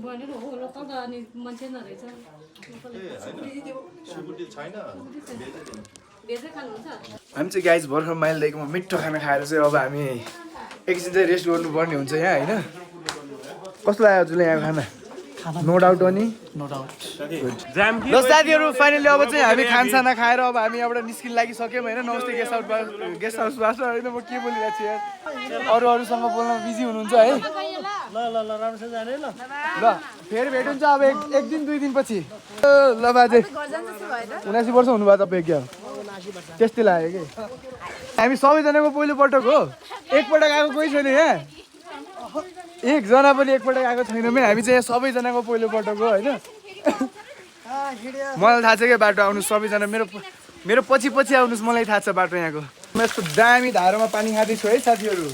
भनेर हो लोकल त अनि मान्छे नरहेछ भेजै खानुहुन्छ हामी चाहिँ गाइज भर्खर माइलदेखिमा मिठो खाना खाएर चाहिँ अब हामी एकछिन चाहिँ रेस्ट गर्नुपर्ने हुन्छ यहाँ होइन कस्तो लाग्यो हजुरले यहाँ खाना नो डाउट हो नि नो डाउट ल साथीहरू फाइनली अब चाहिँ हामी खानसाना खाएर अब हामी यहाँबाट निस्किन लागिसक्यौँ होइन नमस्ते गेस्ट हाउसबाट होइन म के बोलिरहेको छु यार अरूसँग बोल्न बिजी हुनुहुन्छ है ल राम्रोसँग जाने ल ल फेरि भेट हुन्छ अब एक दिन 2 दिन पछि ल बाजे 79 वर्ष हुनुभयो तपाईँ क्या त्यस्तै लाग्यो कि हामी सबैजनाको पहिलोपटक हो एकपटक आएको कोही छैन यहाँ एकजना पनि एकपटक आएको छैनौँ हामी चाहिँ यहाँ सबैजनाको पहिलोपटक हो होइन मलाई थाहा छ क्या बाटो आउनु सबैजना मेरो पछि पछि आउनुहोस् मलाई थाहा छ बाटो यहाँको म यस्तो दामी धारोमा पानी खाँदैछु है साथीहरू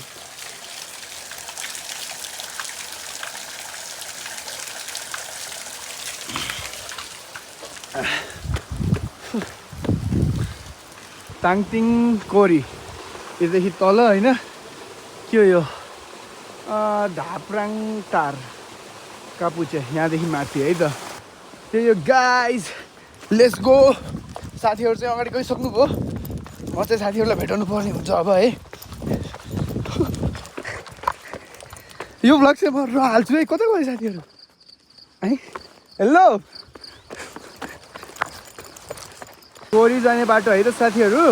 ताङतिङ कोरी योदेखि तल होइन के हो यो धाप्राङ टार कापुचे यहाँदेखि माथि है त त्यही हो गाइज लेट्स गो साथीहरू चाहिँ अगाडि गइसक्नुभयो म चाहिँ साथीहरूलाई भेटाउनु पर्ने हुन्छ अब है यो भ्लग चाहिँ म हाल्छु है कता गयो साथीहरू है हेलो कोरी जाने बाटो है त साथीहरू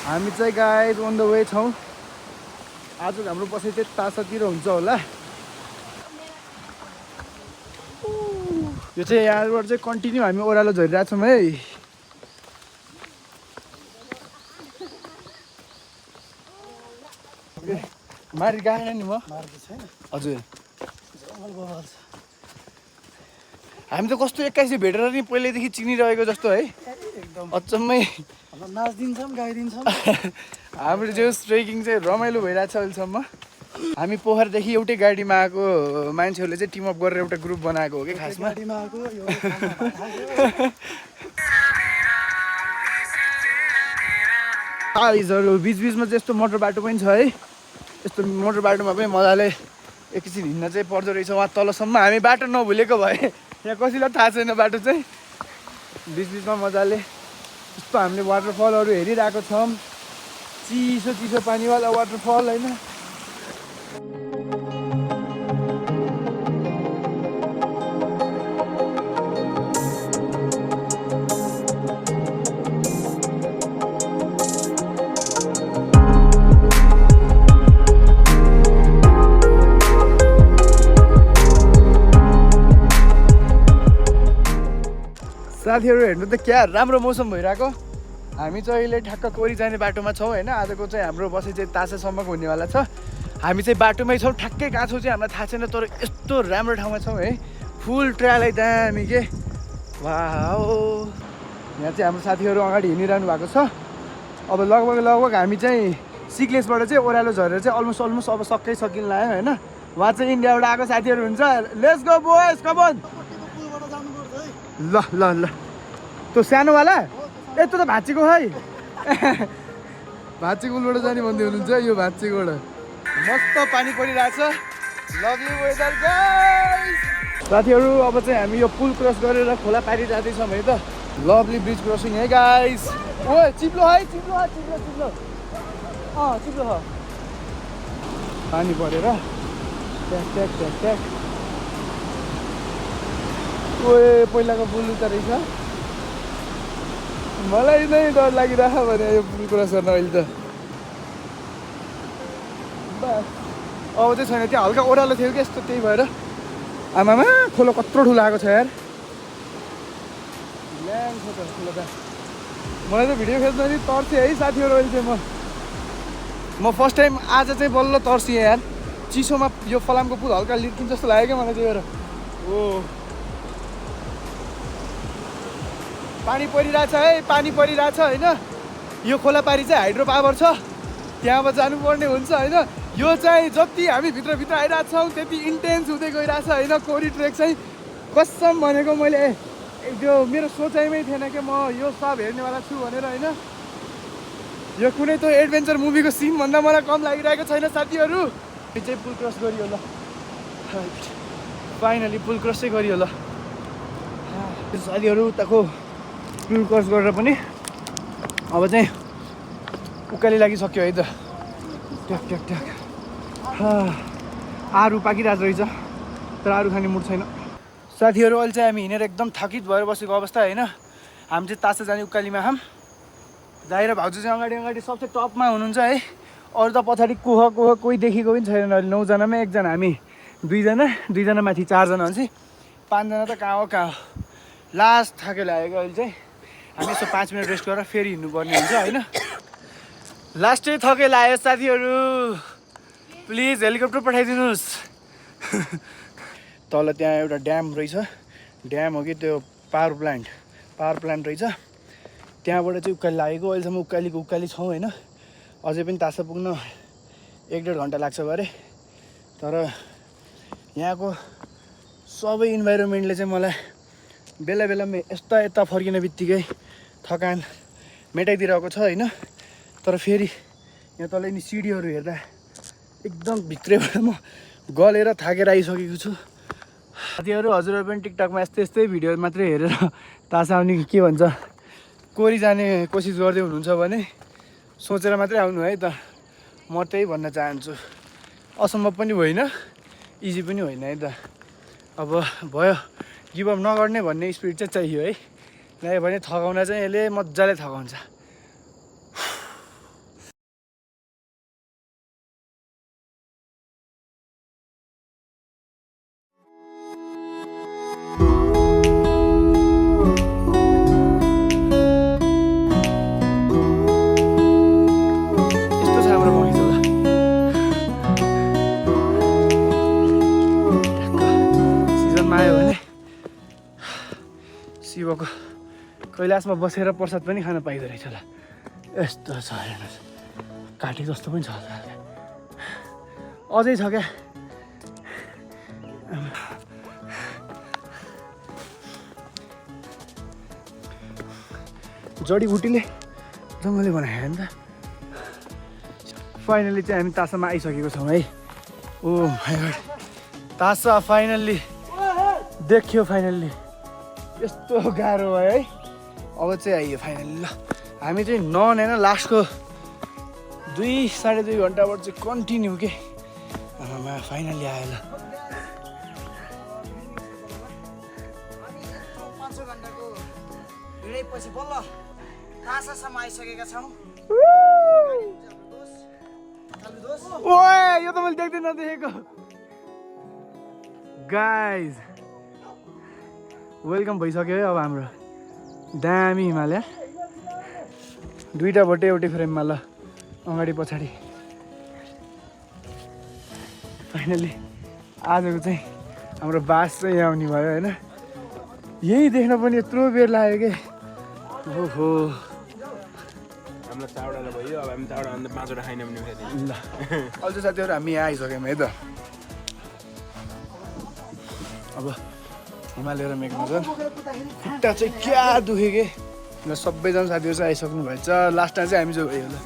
हामी चाहिँ गाइज अन द वे छौँ आज हाम्रो बसाइ चाहिँ तासातिर हुन्छ होला यो चाहिँ यहाँबाट चाहिँ कन्टिन्यू हामी ओह्रालो झरिरहेछौँ है मारि गएन नि म हजुर हामी त कस्तो 21 भेटेर नि पहिल्यैदेखि चिनिरहेको जस्तो है अचम्मै नाच्दिन्छौँ गाइदिन्छौँ हाम्रो जो ट्रेकिङ चाहिँ रमाइलो भइरहेछ अहिलेसम्म हामी पोखरदेखि एउटै गाडीमा आएको मान्छेहरूले चाहिँ टिमअप गरेर एउटा ग्रुप बनाएको हो कि खासमा गाइजहरू बिचबिचमा चाहिँ यस्तो मोटर बाटो पनि छ है यस्तो मोटर बाटोमा पनि मजाले एकैछिन हिँड्न चाहिँ पर्दो रहेछ वहाँ तलसम्म हामी बाटो नभुलेको भए यहाँ कसैलाई थाहा छैन बाटो चाहिँ बिचबिचमा मजाले यस्तो हामीले वाटरफलहरू हेरिरहेको छौँ चिसो चिसो पानीवाला वाटरफल होइन साथीहरू हेर्नु त क्या राम्रो मौसम भइरहेको हामी चाहिँ अहिले ठ्याक्क कोरी जाने बाटोमा छौँ होइन आजको चाहिँ हाम्रो बसाइ चाहिँ तासासम्मको हुनेवाला छ हामी चाहिँ बाटोमै छौँ ठ्याक्कै कहाँ छौँ चाहिँ हामीलाई थाहा छैन तर यस्तो राम्रो ठाउँमा छौँ है फुल ट्रायल है दामी के वाह यहाँ चाहिँ हाम्रो साथीहरू अगाडि हिँडिरहनु भएको छ अब लगभग हामी चाहिँ सिक्लेसबाट चाहिँ ओह्रालो झरेर चाहिँ अलमोस्ट अब सबै सकिन लाग्यो होइन उहाँ चाहिँ इन्डियाबाट आएको साथीहरू हुन्छ let's go boys come on ल ल ल त्यो सानोवाला ए त्यो त भाँचीको है भाँचीको पुलबाट जाने भन्दै हुनुहुन्छ यो भाँचीकोबाट मस्त पानी परिरहेछ लभली वेदर गाइस साथीहरू अब चाहिँ हामी यो पुल क्रस गरेर खोला पारी जाँदैछौँ है त लभली ब्रिज क्रसिङ है गाइस ओ चिप्लो है चिप्लो चिप्लो पानी परेर ट्याक ओए पहिलाको पुल उता रहेछ मलाई नै डर लागिरहेको भने यो पुल क्रस गर्न अहिले त अब चाहिँ छैन त्यो हल्का ओह्रालो थियो कि यस्तो त्यही भएर आमामा खोलो कत्रो ठुलो आएको छ यार ल्याङ छ त ठुलो त मलाई त भिडियो खेच्न नि तर्सेँ है साथीहरू अहिले चाहिँ म फर्स्ट टाइम आज चाहिँ बल्ल तर्सेँ यार चिसोमा यो फलामको पुल हल्का लिर्किन्छ जस्तो लाग्यो क्या मलाई त्यही भएर ओ पानी परिरहेछ है पानी परिरहेछ होइन यो खोला पारी चाहिँ हाइड्रो पावर छ त्यहाँबाट जानुपर्ने हुन्छ होइन यो चाहिँ जति हामी भित्र आइरहेको छौँ त्यति इन्टेन्स हुँदै गइरहेछ होइन कोरी ट्रेक चाहिँ कसम भनेको मैले त्यो मेरो सोचाइमै थिएन कि म यो सब हेर्नेवाला छु भनेर होइन यो कुनै त एडभेन्चर मुभीको सिन भन्दा मलाई कम लागिरहेको छैन साथीहरू यो चाहिँ पुल क्रस गरियो ल फाइनली पुल क्रसै गरियो ल साथीहरू उताको पुल क्रस गरेर पनि अब चाहिँ उकाली लागिसक्यो है त ट्याक ट्याक ट्याक आरू पाकिरहेको रहेछ तर आरू खाने मुड छैन साथीहरू अहिले चाहिँ हामी हिँडेर एकदम थकित भएर बसेको अवस्था होइन हामी चाहिँ तासा जाने उकालीमा हाम दाइ र भाउजू चाहिँ अगाडि सबसे टपमा हुनुहुन्छ है अरू त पछाडि कोही देखेको पनि छैन अहिले 9 जनामा एकजना हामी दुईजना माथि 4 जना हुन्छ 5 जना त कहाँ हो लास्ट थाके लागेको अहिले चाहिँ हामी यसो 5 मिनट रेस्ट गरेर फेरि हिँड्नुपर्ने हुन्छ होइन लास्टै थके लाग्यो साथीहरू प्लिज हेलिकप्टर पठाइदिनुहोस् तल त्यहाँ एउटा ड्याम रहेछ ड्याम हो कि त्यो पावर प्लान्ट रहेछ त्यहाँबाट चाहिँ उकाली लागेको अहिलेसम्म उकाली छौँ होइन अझै पनि तासा पुग्न 1-1.5 घन्टा लाग्छ गरे तर यहाँको सबै इन्भाइरोमेन्टले चाहिँ मलाई बेला बेलामा यता फर्किने बित्तिकै थकान मेटाइदिरहेको छ होइन तर फेरि यहाँ तल नि सिडीहरू हेर्दा एकदम भित्रैबाट म गलेर थाकेर आइसकेको छु साथीहरू हजुरहरू पनि टिकटकमा यस्तै भिडियो मात्रै हेरेर तासा आउने के भन्छ कोरी जाने कोसिस गर्दै हुनुहुन्छ भने सोचेर मात्रै आउनु है त म त्यही भन्न चाहन्छु असम्भव पनि होइन इजी पनि होइन है त अब भयो गिभअप नगर्ने भन्ने स्पिरिट चाहिँ चाहियो है किनभने भने थकाउन चाहिँ यसले मजाले थकाउँछ शिवको कैलाशमा बसेर प्रसाद पनि खान पाइदो रहेछ ल यस्तो छ हेर्नुहोस् काटे जस्तो पनि छ अझै छ क्या जडीबुटीले जङ्गलले बनायो नि त फाइनली चाहिँ हामी तासामा आइसकेको छौँ है ओ माय गॉड तासा फाइनल्ली देखियो फाइनल्ली यस्तो गाह्रो भयो है अब चाहिँ आइयो फाइनली ल हामी चाहिँ नन होइन लास्टको 2-2.5 घन्टाबाट चाहिँ कन्टिन्यू के आमामा फाइनली आयो ल 500 घन्टाको हिँडेपछि बल्ल तासासम्म आइसकेका छौँ ओए यो त मैले देख्दै नदेखेको गाइज वेलकम भइसक्यो है अब हाम्रो दामी हिमालय 2टा भोटे एउटै फ्रेममा ल अगाडि पछाडि फाइनली आजको चाहिँ हाम्रो बास चाहिँ यहाँ आउने भयो होइन यही देख्न पनि यत्रो बेर लाग्यो कि ओहो हामीलाई चाउडाले भयो अब हामी चाउडा अन्त 5वटा खाइन भने ल अझ साथीहरू हामी यहाँ आइसक्यौँ है त अब हिमालय र मेघमजन खुट्टा चाहिँ क्या दुख्यो कि सबैजना साथीहरू चाहिँ आइसक्नु भएछ लास्टमा चाहिँ हामी जो भयो ल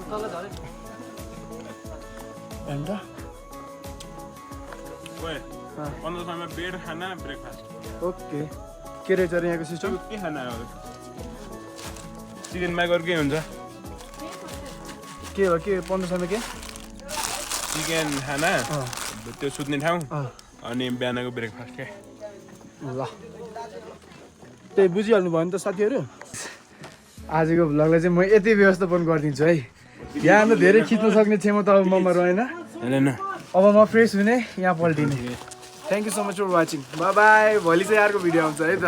अन्त 1500 बेड खाना ब्रेकफास्ट ओके के रहेछ र यहाँको सिस्टम के खाना हो चिकन माइक अर्कै हुन्छ के हो के 1500 के चिकन खाना त्यो सुत्ने ठाउँ अनि बिहानको ब्रेकफास्ट के ल त्यही बुझिहाल्नु भयो नि त साथीहरू आजको भ्लगलाई चाहिँ म यति व्यवस्थापन गरिदिन्छु है यहाँ त धेरै खिच्न सक्ने क्षमता अब ममा रहेन अब म फ्रेस हुने यहाँ पल्टिने thank you so much for watching bye bye भोलि चाहिँ अर्को भिडियो आउँछ है त